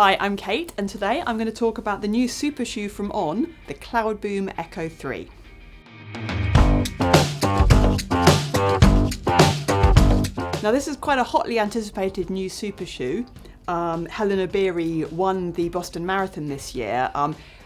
Hi, I'm Kate, and today I'm going to talk about the new super shoe from On, the Cloudboom Echo 3. Now this is quite a hotly anticipated new super shoe. Helena Beery won the Boston Marathon this year.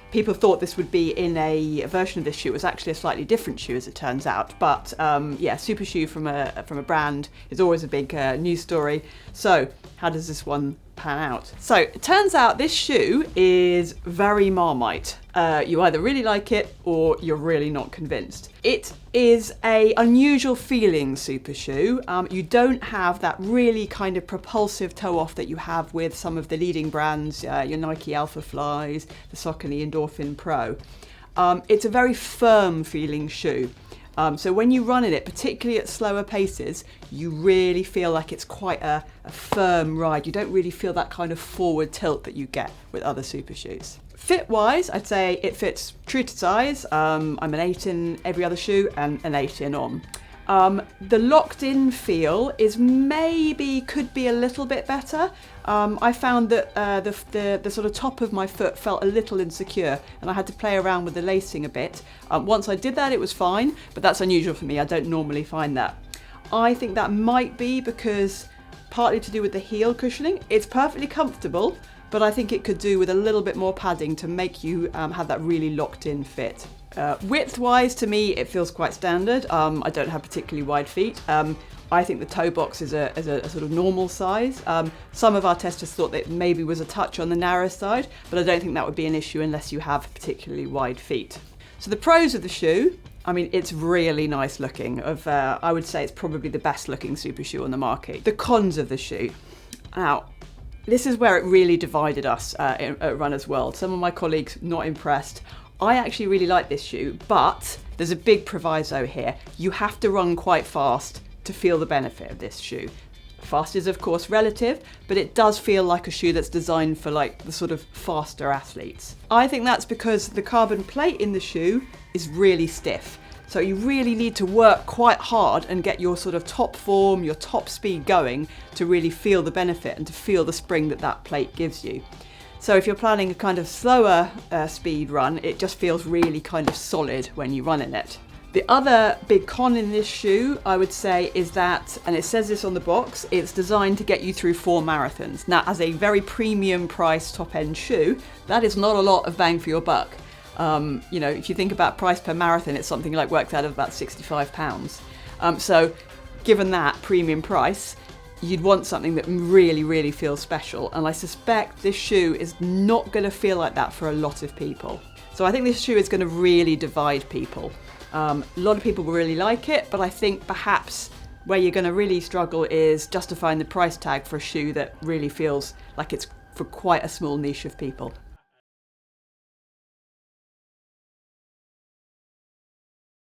People thought this would be in a version of this shoe. It was actually a slightly different shoe, as it turns out. But yeah, super shoe from a brand is always a big news story. So how does this one pan out? So it turns out this shoe is very Marmite. You either really like it or you're really not convinced. It is a unusual feeling super shoe. You don't have that really kind of propulsive toe off that you have with some of the leading brands, your Nike Alpha Flies, the Saucony Endorphin Pro. It's a very firm feeling shoe. So when you run in it, particularly at slower paces, you really feel like it's quite a firm ride. You don't really feel that kind of forward tilt that you get with other super shoes. Fit-wise, I'd say it fits true to size. I'm an 8 in every other shoe and an 8 in On. The locked-in feel is could be a little bit better. I found that the sort of top of my foot felt a little insecure, and I had to play around with the lacing a bit. Once I did that, it was fine, but that's unusual for me. I don't normally find that. I think that might be because partly to do with the heel cushioning. It's perfectly comfortable, but I think it could do with a little bit more padding to make you have that really locked-in fit. Width-wise, to me, it feels quite standard. I don't have particularly wide feet. I think the toe box is a sort of normal size. Some of our testers thought that it maybe was a touch on the narrow side, but I don't think that would be an issue unless you have particularly wide feet. So the pros of the shoe, I mean, it's really nice looking. I would say it's probably the best looking super shoe on the market. The cons of the shoe. Now, this is where it really divided us at Runner's World. Some of my colleagues not impressed. I actually really like this shoe, but there's a big proviso here. You have to run quite fast to feel the benefit of this shoe. Fast is of course relative, but it does feel like a shoe that's designed for like the sort of faster athletes. I think that's because the carbon plate in the shoe is really stiff. So you really need to work quite hard and get your sort of top form, your top speed going to really feel the benefit and to feel the spring that that plate gives you. So if you're planning a kind of slower speed run, it just feels really kind of solid when you run in it. The other big con in this shoe, I would say, is that, and it says this on the box, it's designed to get you through 4 marathons. Now, as a very premium price top-end shoe, that is not a lot of bang for your buck. You know, if you think about price per marathon, it's something like works out of about £65. So given that premium price, you'd want something that really, really feels special. And I suspect this shoe is not going to feel like that for a lot of people. So I think this shoe is going to really divide people. A lot of people will really like it, but I think perhaps where you're going to really struggle is justifying the price tag for a shoe that really feels like it's for quite a small niche of people.